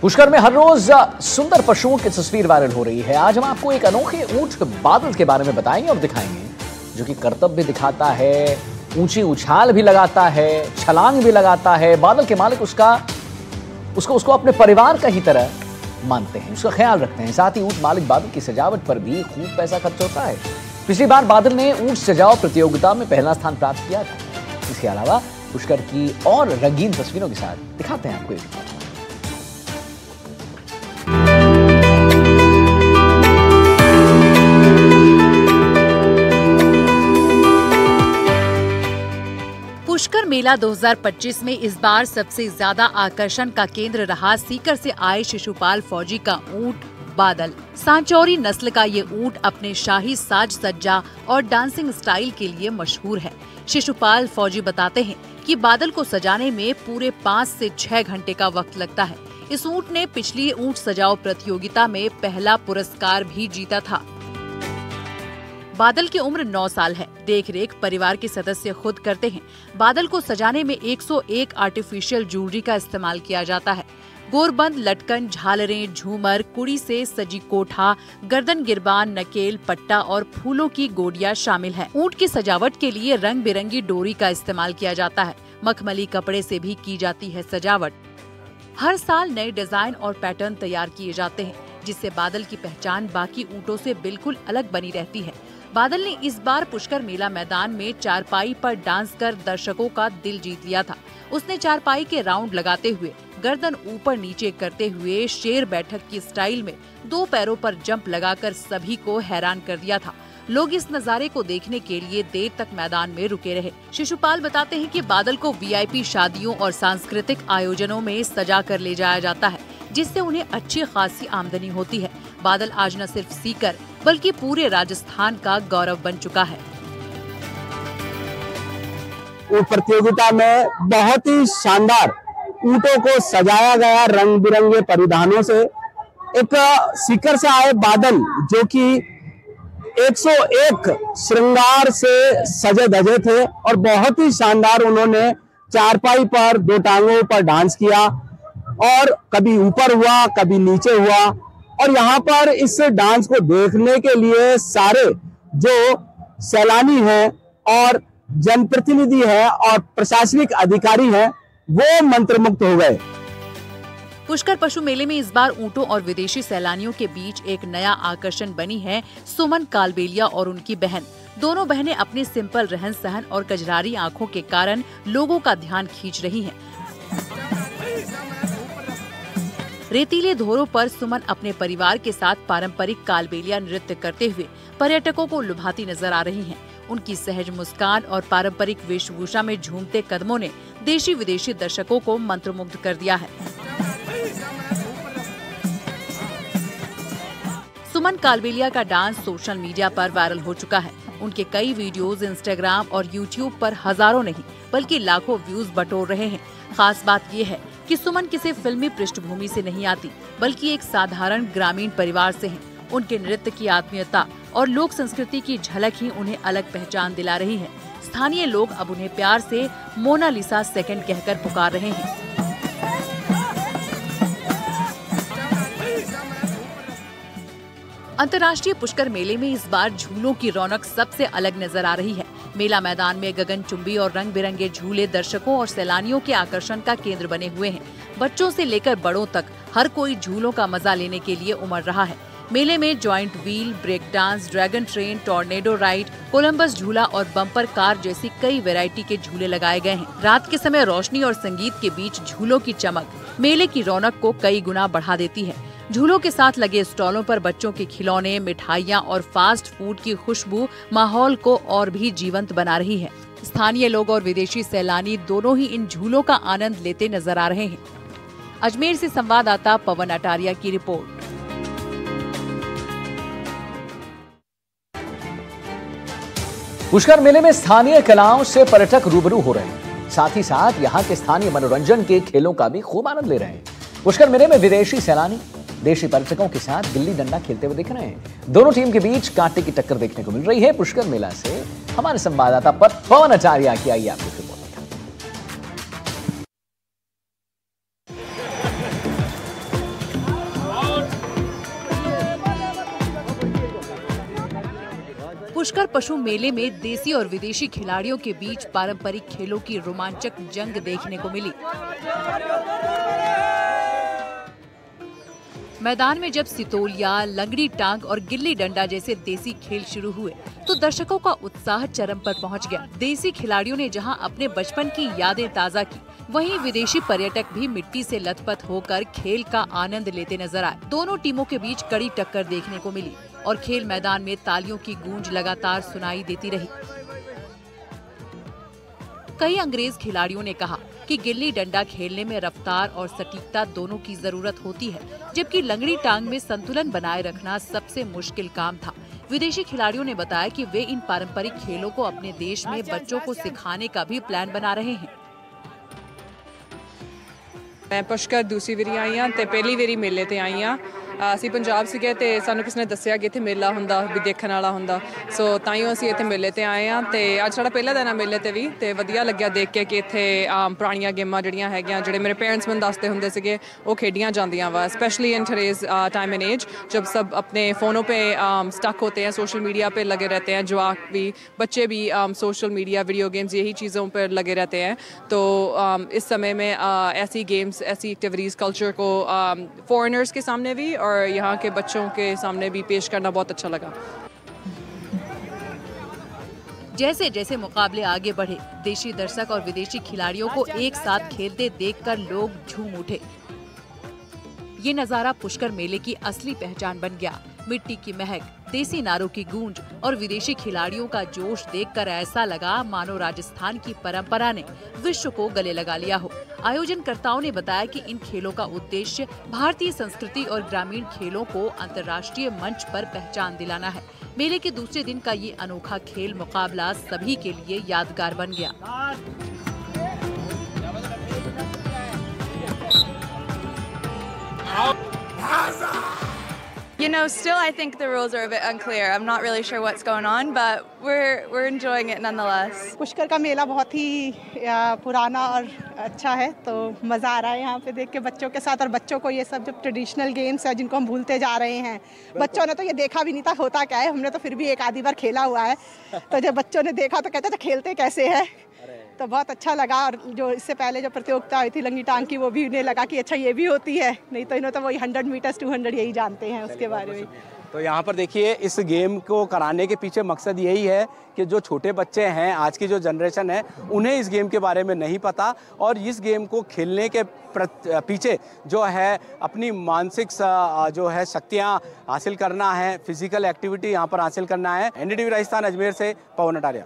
पुष्कर में हर रोज सुंदर पशुओं की तस्वीर वायरल हो रही है। आज हम आपको एक अनोखे ऊंट बादल के बारे में बताएंगे और दिखाएंगे, जो कि कर्तव्य दिखाता है, ऊंची उछाल भी लगाता है, छलांग भी लगाता है। बादल के मालिक उसको अपने परिवार का ही तरह मानते हैं, उसका ख्याल रखते हैं। साथ ही ऊंट मालिक बादल की सजावट पर भी खूब पैसा खर्च होता है। पिछली बार बादल ने ऊंट सजाओ प्रतियोगिता में पहला स्थान प्राप्त किया था। इसके अलावा पुष्कर की और रंगीन तस्वीरों के साथ दिखाते हैं आपको एक। पुष्कर मेला 2025 में इस बार सबसे ज्यादा आकर्षण का केंद्र रहा सीकर से आए शिशुपाल फौजी का ऊंट बादल। सांचौरी नस्ल का ये ऊंट अपने शाही साज सज्जा और डांसिंग स्टाइल के लिए मशहूर है। शिशुपाल फौजी बताते हैं कि बादल को सजाने में पूरे 5 से 6 घंटे का वक्त लगता है। इस ऊंट ने पिछली ऊंट सजाओ प्रतियोगिता में पहला पुरस्कार भी जीता था। बादल की उम्र 9 साल है। देख रेख परिवार के सदस्य खुद करते हैं। बादल को सजाने में 101 आर्टिफिशियल ज्वेलरी का इस्तेमाल किया जाता है। गोरबंद, लटकन, झालरें, झूमर, कुड़ी से सजी कोठा, गर्दन गिरबान, नकेल, पट्टा और फूलों की गोडियां शामिल हैं। ऊंट की सजावट के लिए रंग बिरंगी डोरी का इस्तेमाल किया जाता है। मखमली कपड़े से भी की जाती है सजावट। हर साल नए डिजाइन और पैटर्न तैयार किए जाते हैं, जिससे बादल की पहचान बाकी ऊँटों से बिल्कुल अलग बनी रहती है। बादल ने इस बार पुष्कर मेला मैदान में चारपाई पर डांस कर दर्शकों का दिल जीत लिया था। उसने चारपाई के राउंड लगाते हुए, गर्दन ऊपर नीचे करते हुए शेर बैठक की स्टाइल में 2 पैरों पर जंप लगाकर सभी को हैरान कर दिया था। लोग इस नजारे को देखने के लिए देर तक मैदान में रुके रहे। शिशुपाल बताते हैं कि बादल को वीआईपी शादियों और सांस्कृतिक आयोजनों में सजा कर ले जाया जाता है, जिससे उन्हें अच्छी खासी आमदनी होती है। बादल आज न सिर्फ सीकर बल्कि पूरे राजस्थान का गौरव बन चुका है। ऊंट प्रतियोगिता में बहुत ही शानदार ऊंटों को सजाया गया रंग बिरंगे परिधानों से। एक सीकर से आए बादल जो कि 101 श्रृंगार से सजे धजे थे और बहुत ही शानदार उन्होंने चारपाई पर 2 टांगों पर डांस किया और कभी ऊपर हुआ कभी नीचे हुआ। और यहाँ पर इस डांस को देखने के लिए सारे जो सैलानी हैं और जनप्रतिनिधि हैं और प्रशासनिक अधिकारी हैं वो मंत्रमुग्ध हो गए। पुष्कर पशु मेले में इस बार ऊंटों और विदेशी सैलानियों के बीच एक नया आकर्षण बनी है सुमन कालबेलिया और उनकी बहन। दोनों बहनें अपने सिंपल रहन सहन और कजरारी आंखों के कारण लोगों का ध्यान खींच रही हैं। रेतीले धोरों पर सुमन अपने परिवार के साथ पारंपरिक कालबेलिया नृत्य करते हुए पर्यटकों को लुभाती नजर आ रही हैं। उनकी सहज मुस्कान और पारंपरिक वेशभूषा में झूमते कदमों ने देशी विदेशी दर्शकों को मंत्रमुग्ध कर दिया है। सुमन कालबेलिया का डांस सोशल मीडिया पर वायरल हो चुका है। उनके कई वीडियोस इंस्टाग्राम और यूट्यूब पर हजारों नहीं बल्कि लाखों व्यूज बटोर रहे हैं। खास बात ये है कि सुमन किसी फिल्मी पृष्ठभूमि से नहीं आती, बल्कि एक साधारण ग्रामीण परिवार से हैं। उनके नृत्य की आत्मीयता और लोक संस्कृति की झलक ही उन्हें अलग पहचान दिला रही है। स्थानीय लोग अब उन्हें प्यार से मोनालिसा सेकंड कहकर पुकार रहे हैं। अंतर्राष्ट्रीय पुष्कर मेले में इस बार झूलों की रौनक सबसे अलग नजर आ रही है। मेला मैदान में गगनचुंबी और रंग बिरंगे झूले दर्शकों और सैलानियों के आकर्षण का केंद्र बने हुए हैं। बच्चों से लेकर बड़ों तक हर कोई झूलों का मजा लेने के लिए उमड़ रहा है। मेले में joint wheel, break dance, dragon train, tornado ride, Columbus झूला और बम्पर कार जैसी कई वैरायटी के झूले लगाए गए हैं। रात के समय रोशनी और संगीत के बीच झूलों की चमक मेले की रौनक को कई गुना बढ़ा देती है। झूलों के साथ लगे स्टॉलों पर बच्चों के खिलौने, मिठाइयाँ और फास्ट फूड की खुशबू माहौल को और भी जीवंत बना रही है। स्थानीय लोग और विदेशी सैलानी दोनों ही इन झूलों का आनंद लेते नजर आ रहे हैं। अजमेर से संवाददाता पवन अटारिया की रिपोर्ट। पुष्कर मेले में स्थानीय कलाओं से पर्यटक रूबरू हो रहे हैं। साथ ही साथ यहाँ के स्थानीय मनोरंजन के खेलों का भी खूब आनंद ले रहे हैं। पुष्कर मेले में विदेशी सैलानी देशी पर्यटकों के साथ गिल्ली डंडा खेलते हुए दिख रहे हैं। दोनों टीम के बीच कांटे की टक्कर देखने को मिल रही है। पुष्कर मेला से हमारे संवाददाता पवन आचार्य की आई आपको रिपोर्ट। पुष्कर पशु मेले में देसी और विदेशी खिलाड़ियों के बीच पारंपरिक खेलों की रोमांचक जंग देखने को मिली। मैदान में जब सितोलिया, लंगड़ी टांग और गिल्ली डंडा जैसे देसी खेल शुरू हुए तो दर्शकों का उत्साह चरम पर पहुंच गया। देसी खिलाड़ियों ने जहां अपने बचपन की यादें ताज़ा की, वहीं विदेशी पर्यटक भी मिट्टी से लथपथ होकर खेल का आनंद लेते नजर आए। दोनों टीमों के बीच कड़ी टक्कर देखने को मिली और खेल मैदान में तालियों की गूंज लगातार सुनाई देती रही। कई अंग्रेज खिलाड़ियों ने कहा कि गिल्ली डंडा खेलने में रफ्तार और सटीकता दोनों की जरूरत होती है, जबकि लंगड़ी टांग में संतुलन बनाए रखना सबसे मुश्किल काम था। विदेशी खिलाड़ियों ने बताया कि वे इन पारंपरिक खेलों को अपने देश में बच्चों को सिखाने का भी प्लान बना रहे हैं। मैं पुष्कर दूसरी वारी आई हाँ ते पहली वारी मेले ते आई हाँ। ਅਸੀਂ ਪੰਜਾਬ ਸੀਗੇ ਤੇ ਸਾਨੂੰ ਕਿਸੇ ਨੇ ਦੱਸਿਆ ਕਿ ਇੱਥੇ ਮੇਲਾ ਹੁੰਦਾ ਵੀ ਦੇਖਣ ਵਾਲਾ ਹੁੰਦਾ, ਸੋ ਤਾਈਓ ਅਸੀਂ ਇੱਥੇ ਮੇਲੇ ਤੇ ਆਏ ਆ ਤੇ ਅੱਜ ਸਾਡਾ ਪਹਿਲਾ ਦਿਨ ਆ ਮੇਲੇ ਤੇ ਵੀ ਤੇ ਵਧੀਆ ਲੱਗਿਆ ਦੇਖ ਕੇ ਕਿ ਇੱਥੇ ਪੁਰਾਣੀਆਂ ਗੇਮਾਂ ਜਿਹੜੀਆਂ ਹੈਗੀਆਂ ਜਿਹੜੇ ਮੇਰੇ पेरेंट्स ਮੈਨੂੰ ਦੱਸਦੇ ਹੁੰਦੇ ਸੀਗੇ ਉਹ ਖੇਡੀਆਂ ਜਾਂਦੀਆਂ ਵਾ, specially in today's time and age जब सब अपने फ़ोनों पे स्टक होते हैं, सोशल मीडिया पे लगे रहते हैं, जवाक भी बच्चे भी सोशल मीडिया वीडियो गेम्स यही चीज़ों पर लगे रहते हैं। तो इस समय में ऐसी गेम्स ऐसी एक्टिविटीज़ कल्चर को फॉरेनर्स के सामने भी और यहाँ के बच्चों के सामने भी पेश करना बहुत अच्छा लगा। जैसे जैसे मुकाबले आगे बढ़े, देशी दर्शक और विदेशी खिलाड़ियों को एक साथ खेलते देखकर लोग झूम उठे। ये नजारा पुष्कर मेले की असली पहचान बन गया। मिट्टी की महक, देसी नारों की गूंज और विदेशी खिलाड़ियों का जोश देखकर ऐसा लगा मानो राजस्थान की परंपरा ने विश्व को गले लगा लिया हो। आयोजनकर्ताओं ने बताया कि इन खेलों का उद्देश्य भारतीय संस्कृति और ग्रामीण खेलों को अंतर्राष्ट्रीय मंच पर पहचान दिलाना है। मेले के दूसरे दिन का ये अनोखा खेल मुकाबला सभी के लिए यादगार बन गया। You know, still I think the rules are a bit unclear. I'm not really sure what's going on, but we're enjoying it nonetheless. Pushkar का मेला बहुत ही पुराना और अच्छा है, तो मज़ा आ रहा है यहाँ पे देख के बच्चों के साथ। और बच्चों को ये सब जो ट्रेडिशनल गेम्स है जिनको हम भूलते जा रहे हैं, बच्चों ने तो ये देखा भी नहीं था होता क्या है। हमने तो फिर भी एक आधी बार खेला हुआ है, तो जब बच्चों ने देखा तो कहते थे खेलते कैसे है, तो बहुत अच्छा लगा। और जो इससे पहले जो प्रतियोगिता हुई थी लंगी टांग की, वो भी इन्हें लगा कि अच्छा ये भी होती है, नहीं तो इन्हें तो वही 100 मीटर्स 200 यही जानते हैं उसके बारे में। तो यहाँ पर देखिए इस गेम को कराने के पीछे मकसद यही है कि जो छोटे बच्चे हैं, आज की जो जनरेशन है, उन्हें इस गेम के बारे में नहीं पता और इस गेम को खेलने के पीछे जो है अपनी मानसिक जो है शक्तियाँ हासिल करना है, फिजिकल एक्टिविटी यहाँ पर हासिल करना है। NDTV राजस्थान अजमेर से पवन अटारिया।